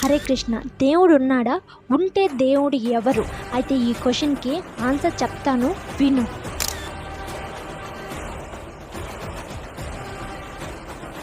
హరే కృష్ణ, దేవుడు ఉన్నాడా? ఉంటే దేవుడు ఎవరు? అయితే ఈ క్వశ్చన్కి ఆన్సర్ చెప్తాను, విను.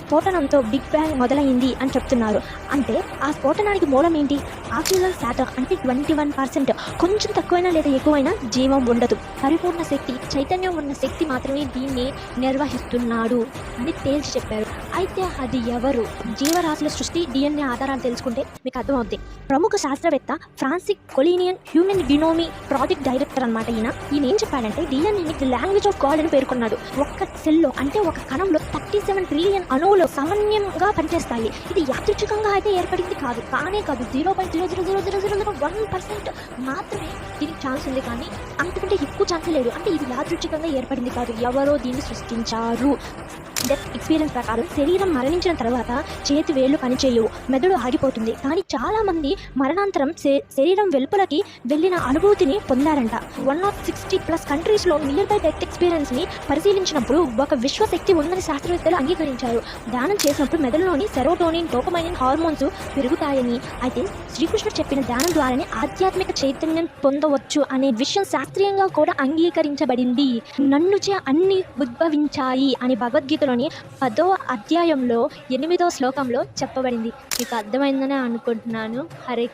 స్ఫోటనంతో బిగ్ బ్యాంగ్ మొదలైంది అని చెప్తున్నారు. అంటే ఆ స్ఫోటనానికి మూలం ఏంటి? ఆక్సిజన్ శాతం అంటే 21%. కొంచెం తక్కువైనా లేదా ఎక్కువైనా జీవం ఉండదు. పరిపూర్ణ శక్తి, చైతన్యం ఉన్న శక్తి మాత్రమే దీన్ని నిర్వహిస్తున్నాడు అని తేల్చి చెప్పారు. అయితే అది ఎవరు? జీవరాశుల సృష్టి DNA ఆధారాలు తెలుసుకుంటే మీకు అర్థమవుతుంది. ప్రముఖ శాస్త్రవేత్త ఫ్రాన్సిస్ కొలీనియన్ హ్యూమన్ డినోమీ ప్రాజెక్ట్ డైరెక్టర్ అనమాట. ఈయన ఏం చెప్పాడంటే DNAని లాంగ్వేజ్ ఆఫ్ గాడ్ అని పేర్కొన్నాడు. ఒక్క సెల్లో అంటే ఒక కణంలో 37 ట్రిలియన్ అణువులు సమన్వయంగా పనిచేస్తాయి. ఇది యాదృచ్ఛికంగా అయితే ఏర్పడింది కాదు. కానే కాదు. 0.00001% మాత్రమే దీనికి ఛాన్స్ ఉంది, కానీ అంతకంటే ఎక్కువ ఛాన్స్ లేదు. అంటే ఇది యాదృచ్ఛికంగా ఏర్పడింది కాదు, ఎవరో దీన్ని సృష్టించారు. డెత్ ఎక్స్పీరియన్స్ ప్రకారం శరీరం మరణించిన తర్వాత చేతి వేళ్ళు పనిచేయవు, మెదడు ఆగిపోతుంది. కానీ చాలామంది మరణాంతరం శరీరం వెలుపలకి వెళ్ళిన అనుభూతిని పొందారంట. 160+ కంట్రీస్లో నియర్ బై డెత్ ఎక్స్పీరియన్స్ని పరిశీలించినప్పుడు ఒక విశ్వశక్తి ఉందని శాస్త్రవేత్తలు అంగీకరించారు. ధ్యానం చేసినప్పుడు మెదడులోని సెరోటోనిన్, డోపమైన్ హార్మోన్స్ పెరుగుతాయని, అయితే శ్రీకృష్ణుడు చెప్పిన ధ్యానం ద్వారానే ఆధ్యాత్మిక చైతన్యం పొందవచ్చు అనే విషయం శాస్త్రీయంగా కూడా అంగీకరించబడింది. నన్నుచే అన్ని ఉద్భవించాయి అని భగవద్గీతలో 10వ అధ్యాయంలో 8వ శ్లోకంలో చెప్పబడింది. మీకు అర్థమైందనే అనుకుంటున్నాను. హరే